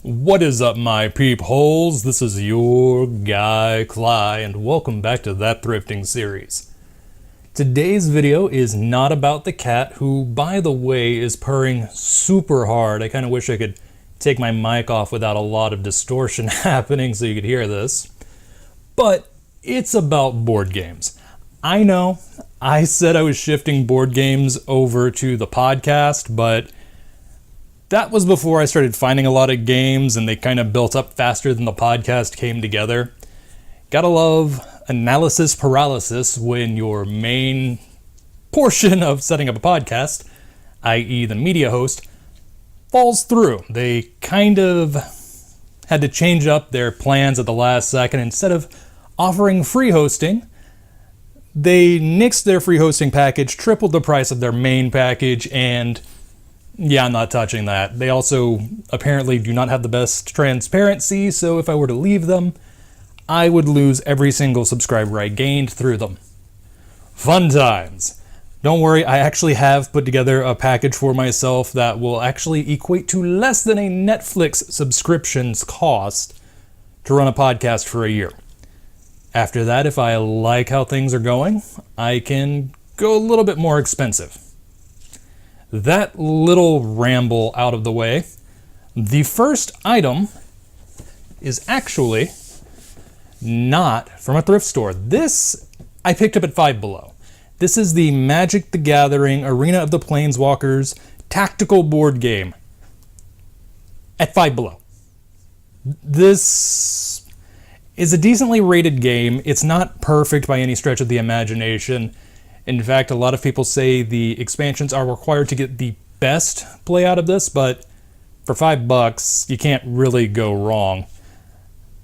What is up, my peepholes? This is your guy, Cly, and welcome back to That Thrifting Series. Today's video is not about the cat, who, by the way, is purring super hard. I kind of wish I could take my mic off without a lot of distortion happening so you could hear this. But it's about board games. I know, I said I was shifting board games over to the podcast, but that was before I started finding a lot of games and they kind of built up faster than the podcast came together. Gotta love analysis paralysis when your main portion of setting up a podcast, i.e. the media host, falls through. They kind of had to change up their plans at the last second. Instead of offering free hosting, they nixed their free hosting package, tripled the price of their main package, and yeah, I'm not touching that. They also apparently do not have the best transparency, so if I were to leave them, I would lose every single subscriber I gained through them. Fun times. Don't worry, I actually have put together a package for myself that will actually equate to less than a Netflix subscription's cost to run a podcast for a year. After that, if I like how things are going, I can go a little bit more expensive. That little ramble out of the way, the first item is actually not from a thrift store. This I picked up at Five Below. This is the Magic the Gathering Arena of the Planeswalkers tactical board game at Five Below. This is a decently rated game. It's not perfect by any stretch of the imagination. In fact, a lot of people say the expansions are required to get the best play out of this, but for $5, you can't really go wrong.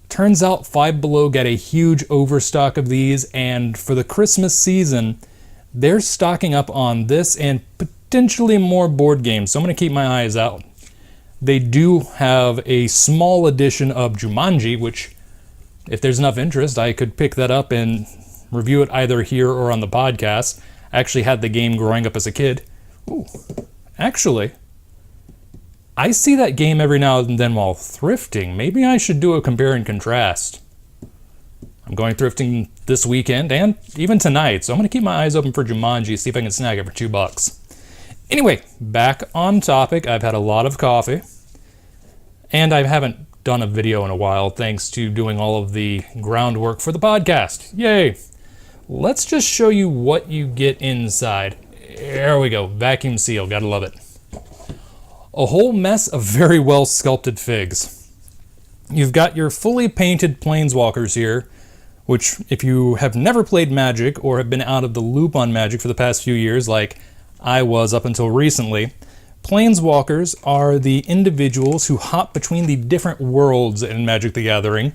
Turns out Five Below got a huge overstock of these, and for the Christmas season, they're stocking up on this and potentially more board games, so I'm going to keep my eyes out. They do have a small edition of Jumanji, which, if there's enough interest, I could pick that up and review it either here or on the podcast. I actually had the game growing up as a kid. Ooh, actually, I see that game every now and then while thrifting. Maybe I should do a compare and contrast. I'm going thrifting this weekend and even tonight, so I'm going to keep my eyes open for Jumanji, see if I can snag it for $2. Anyway, back on topic. I've had a lot of coffee, and I haven't done a video in a while thanks to doing all of the groundwork for the podcast. Yay! Let's just show you what you get inside. There we go, vacuum seal, gotta love it. A whole mess of very well sculpted figs. You've got your fully painted planeswalkers here, which if you have never played Magic or have been out of the loop on Magic for the past few years, like I was up until recently, planeswalkers are the individuals who hop between the different worlds in Magic the Gathering.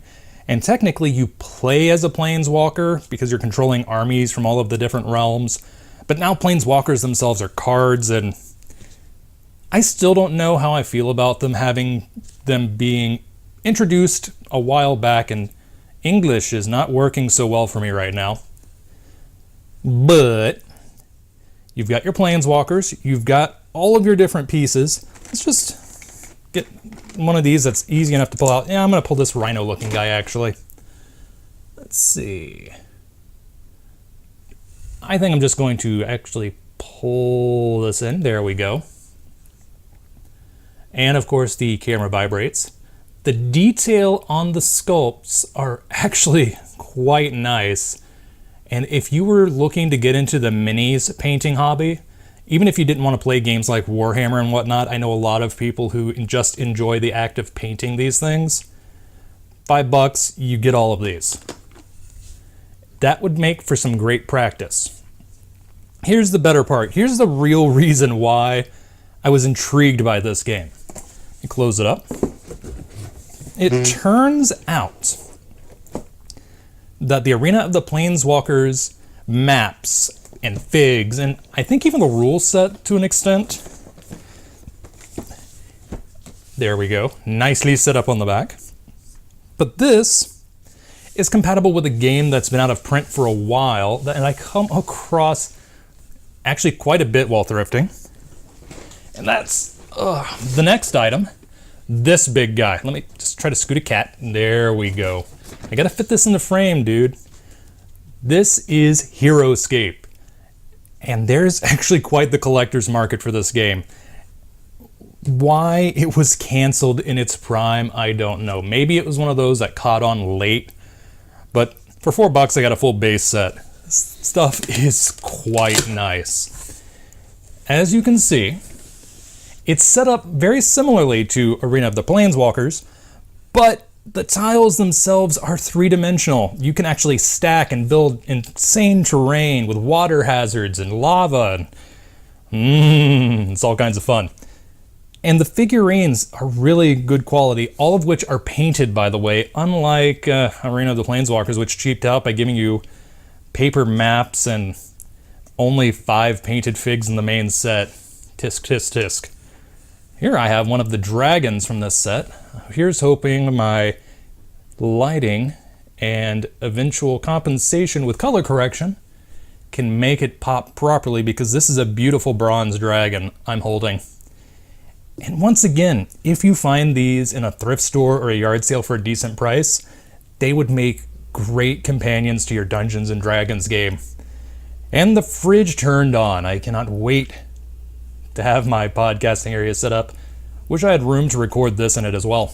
And technically you play as a planeswalker because you're controlling armies from all of the different realms. But now planeswalkers themselves are cards, and I still don't know how I feel about them having them being introduced a while back, and English is not working so well for me right now. But you've got your planeswalkers, you've got all of your different pieces. Let's just get one of these that's easy enough to pull out. Yeah, I'm going to pull this rhino looking guy actually. Let's see. I think I'm just going to actually pull this in. There we go. And of course the camera vibrates. The detail on the sculpts are actually quite nice. And if you were looking to get into the minis painting hobby, even if you didn't want to play games like Warhammer and whatnot, I know a lot of people who just enjoy the act of painting these things. $5, you get all of these. That would make for some great practice. Here's the better part. Here's the real reason why I was intrigued by this game. You close it up. It turns out that the Arena of the Planeswalkers maps and figs, and I think even the rule set to an extent. There we go. Nicely set up on the back. But this is compatible with a game that's been out of print for a while, and I come across actually quite a bit while thrifting. And that's the next item, this big guy. Let me just try to scoot a cat. There we go. I gotta fit this in the frame, dude. This is HeroScape. And there's actually quite the collector's market for this game. Why it was canceled in its prime, I don't know. Maybe it was one of those that caught on late. But for $4, I got a full base set. This stuff is quite nice. As you can see, it's set up very similarly to Arena of the Planeswalkers, but the tiles themselves are three-dimensional. You can actually stack and build insane terrain with water hazards and lava. It's all kinds of fun. And the figurines are really good quality, all of which are painted, by the way, unlike Arena of the Planeswalkers, which cheaped out by giving you paper maps and only 5 painted figs in the main set. Tisk, tisk, tisk. Here I have one of the dragons from this set. Here's hoping my lighting and eventual compensation with color correction can make it pop properly, because this is a beautiful bronze dragon I'm holding. And once again, if you find these in a thrift store or a yard sale for a decent price, they would make great companions to your Dungeons & Dragons game. And the fridge turned on. I cannot wait to have my podcasting area set up. Wish I had room to record this in it as well.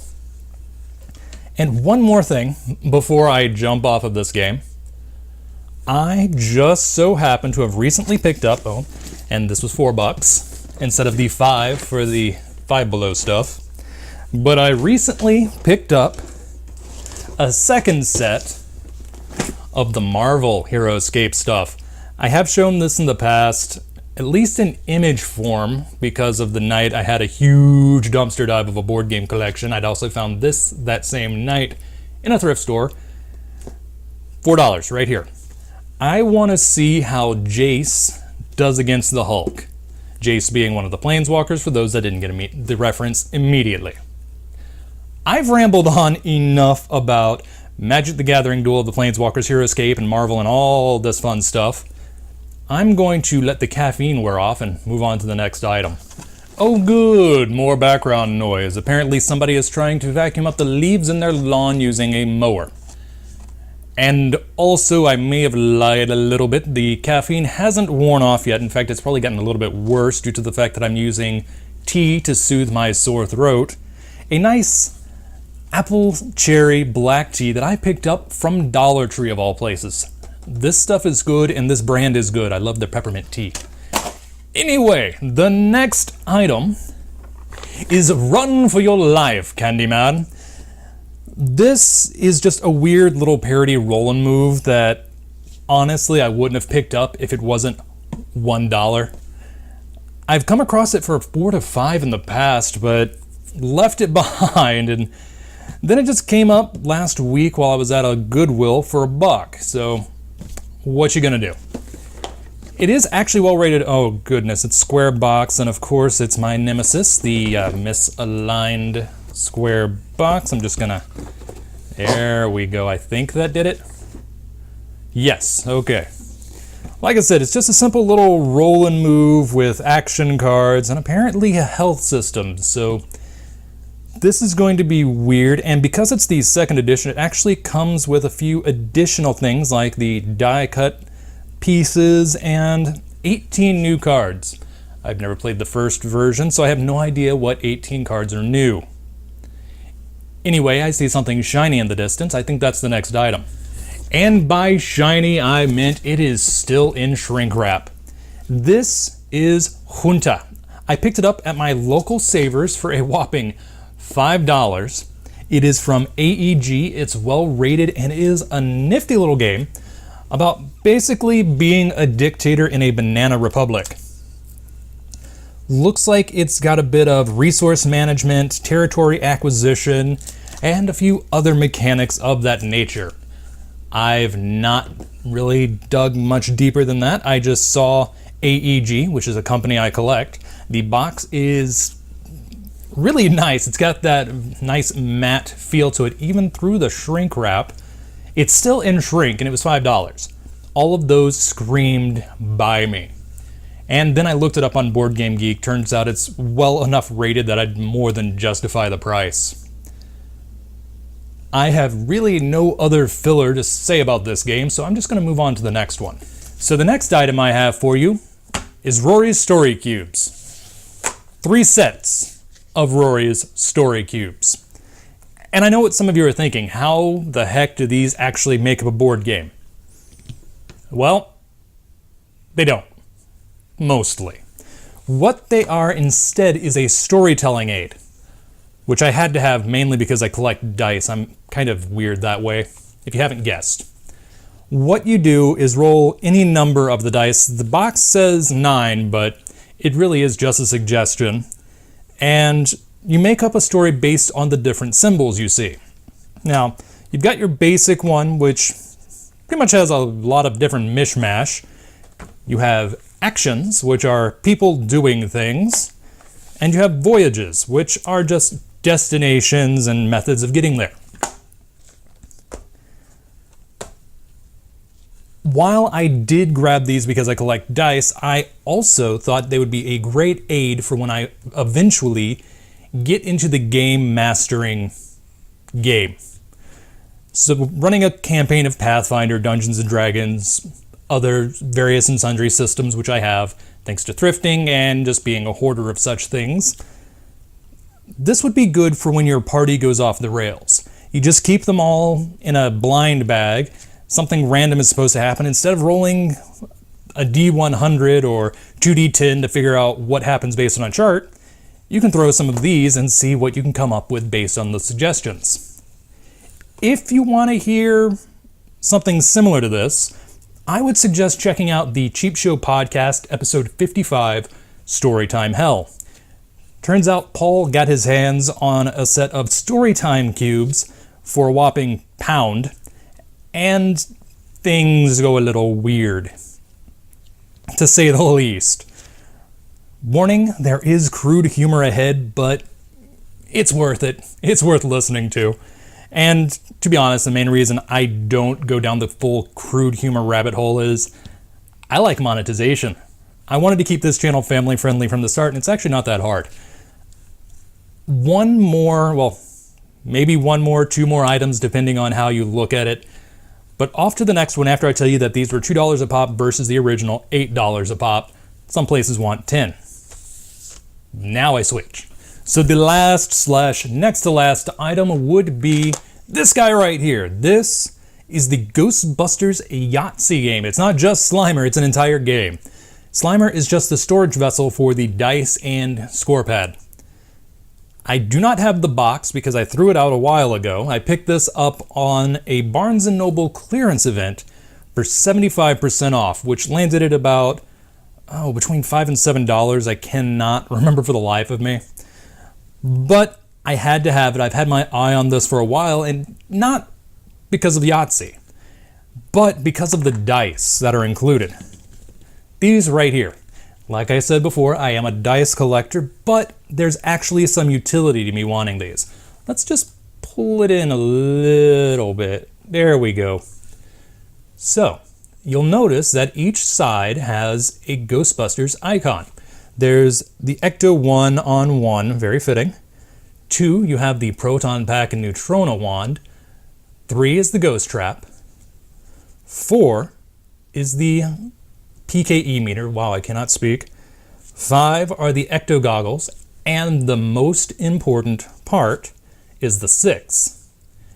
And one more thing before I jump off of this game. I just so happen to have recently picked up, and this was $4 instead of the 5 for the Five Below stuff. But I recently picked up a second set of the Marvel HeroScape stuff. I have shown this in the past, at least in image form, because of the night I had a huge dumpster dive of a board game collection. I'd also found this that same night in a thrift store. $4 right here. I want to see how Jace does against the Hulk. Jace being one of the Planeswalkers, for those that didn't get the reference immediately. I've rambled on enough about Magic the Gathering Duel of the Planeswalkers, HeroScape, and Marvel and all this fun stuff. I'm going to let the caffeine wear off and move on to the next item. Oh good, more background noise. Apparently somebody is trying to vacuum up the leaves in their lawn using a mower. And also, I may have lied a little bit. The caffeine hasn't worn off yet. In fact, it's probably gotten a little bit worse due to the fact that I'm using tea to soothe my sore throat. A nice apple cherry black tea that I picked up from Dollar Tree of all places. This stuff is good, and this brand is good. I love their peppermint tea. Anyway, the next item is Run for Your Life, Candyman. This is just a weird little parody roll-and move that, honestly, I wouldn't have picked up if it wasn't $1. I've come across it for $4 to $5 in the past, but left it behind, and then it just came up last week while I was at a Goodwill for $1. So what you gonna do? It is actually well rated. Oh goodness, it's square box, and of course it's my nemesis, the misaligned square box. I'm just gonna, there we go. I think that did it. Yes, okay. Like I said, it's just a simple little roll and move with action cards and apparently a health system. So this is going to be weird, and because it's the second edition, it actually comes with a few additional things like the die cut pieces and 18 new cards. I've never played the first version, so I have no idea what 18 cards are new. Anyway, I see something shiny in the distance. I think that's the next item. And by shiny, I meant it is still in shrink wrap. This is Hunta. I picked it up at my local Savers for a whopping $5. It is from AEG. It's well rated and is a nifty little game about basically being a dictator in a banana republic. Looks like it's got a bit of resource management, territory acquisition, and a few other mechanics of that nature. I've not really dug much deeper than that. I just saw AEG, which is a company I collect. The box is really nice. It's got that nice matte feel to it, even through the shrink wrap. It's still in shrink, and it was $5. All of those screamed buy me. And then I looked it up on Board Game Geek. Turns out it's well enough rated that I'd more than justify the price. I have really no other filler to say about this game, so I'm just going to move on to the next one. So the next item I have for you is Rory's Story Cubes. 3 sets of Rory's Story Cubes. And I know what some of you are thinking. How the heck do these actually make up a board game? Well, they don't. Mostly. What they are instead is a storytelling aid, which I had to have mainly because I collect dice. I'm kind of weird that way, if you haven't guessed. What you do is roll any number of the dice. The box says 9, but it really is just a suggestion. And you make up a story based on the different symbols you see. Now, you've got your basic one, which pretty much has a lot of different mishmash. You have actions, which are people doing things. And you have voyages, which are just destinations and methods of getting there. While I did grab these because I collect dice, I also thought they would be a great aid for when I eventually get into the game mastering game. So running a campaign of Pathfinder, Dungeons & Dragons, other various and sundry systems which I have, thanks to thrifting and just being a hoarder of such things, this would be good for when your party goes off the rails. You just keep them all in a blind bag. Something random is supposed to happen. Instead of rolling a D100 or 2D10 to figure out what happens based on a chart, you can throw some of these and see what you can come up with based on the suggestions. If you want to hear something similar to this, I would suggest checking out the Cheap Show podcast, episode 55, Storytime Hell. Turns out Paul got his hands on a set of Storytime cubes for a whopping £1, and things go a little weird, to say the least. Warning, there is crude humor ahead, but it's worth it. It's worth listening to. And to be honest, the main reason I don't go down the full crude humor rabbit hole is I like monetization. I wanted to keep this channel family friendly from the start, and it's actually not that hard. One more, well, maybe one more, 2 more items, depending on how you look at it. But off to the next one after I tell you that these were $2 a pop versus the original $8 a pop. Some places want 10. Now I switch. So the last / next to last item would be this guy right here. This is the Ghostbusters Yahtzee game. It's not just Slimer, it's an entire game. Slimer is just the storage vessel for the dice and score pad. I do not have the box because I threw it out a while ago. I picked this up on a Barnes & Noble clearance event for 75% off, which landed at about, between $5 and $7. I cannot remember for the life of me. But I had to have it. I've had my eye on this for a while, and not because of Yahtzee, but because of the dice that are included. These right here. Like I said before, I am a dice collector, but there's actually some utility to me wanting these. Let's just pull it in a little bit. There we go. So, you'll notice that each side has a Ghostbusters icon. There's the Ecto 1-on-1, very fitting. 2, you have the Proton Pack and Neutrona Wand. 3 is the Ghost Trap. 4 is the PKE meter. Wow, I cannot speak. 5 are the Ecto Goggles. And the most important part is the 6.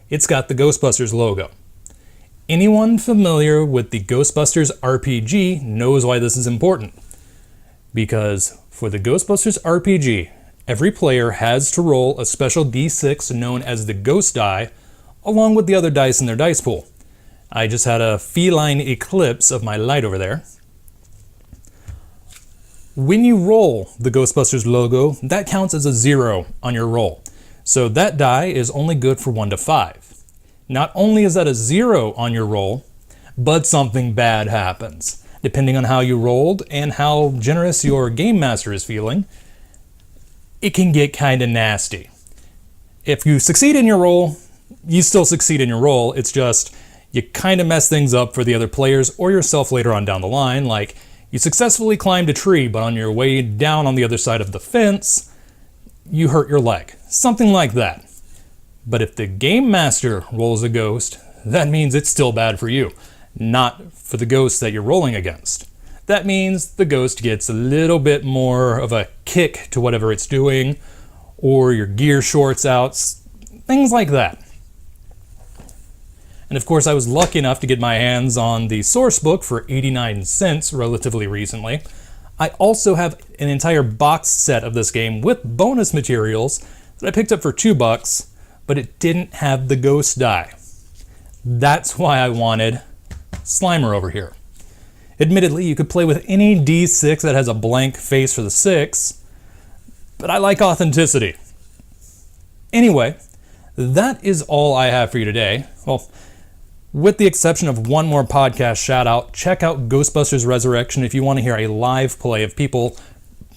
It's got the Ghostbusters logo. Anyone familiar with the Ghostbusters RPG knows why this is important. Because for the Ghostbusters RPG, every player has to roll a special D6 known as the Ghost Die, along with the other dice in their dice pool. I just had a feline eclipse of my light over there. When you roll the Ghostbusters logo, that counts as a 0 on your roll. So that die is only good for 1 to 5. Not only is that a 0 on your roll, but something bad happens. Depending on how you rolled and how generous your game master is feeling, it can get kind of nasty. If you succeed in your roll, you still succeed in your roll. It's just you kind of mess things up for the other players or yourself later on down the line, like You successfully climbed a tree, but on your way down on the other side of the fence, you hurt your leg. Something like that. But if the game master rolls a ghost, that means it's still bad for you, not for the ghost that you're rolling against. That means the ghost gets a little bit more of a kick to whatever it's doing, or your gear shorts out, things like that. And of course, I was lucky enough to get my hands on the source book for 89 cents relatively recently. I also have an entire box set of this game with bonus materials that I picked up for $2, but it didn't have the ghost die. That's why I wanted Slimer over here. Admittedly, you could play with any D6 that has a blank face for the 6, but I like authenticity. Anyway, that is all I have for you today. Well, with the exception of one more podcast shout out, check out Ghostbusters Resurrection if you want to hear a live play of people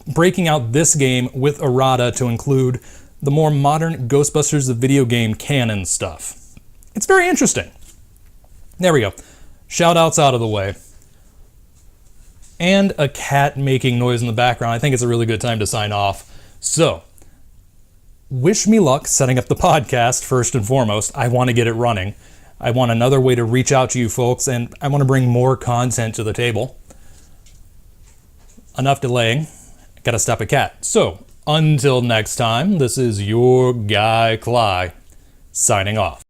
breaking out this game with errata to include the more modern Ghostbusters the video game canon stuff. It's very interesting. There we go. Shout outs out of the way. And a cat making noise in the background. I think it's a really good time to sign off. So, wish me luck setting up the podcast first and foremost. I want to get it running. I want another way to reach out to you folks, and I want to bring more content to the table. Enough delaying. Gotta stop a cat. So, until next time, this is your guy Cly, signing off.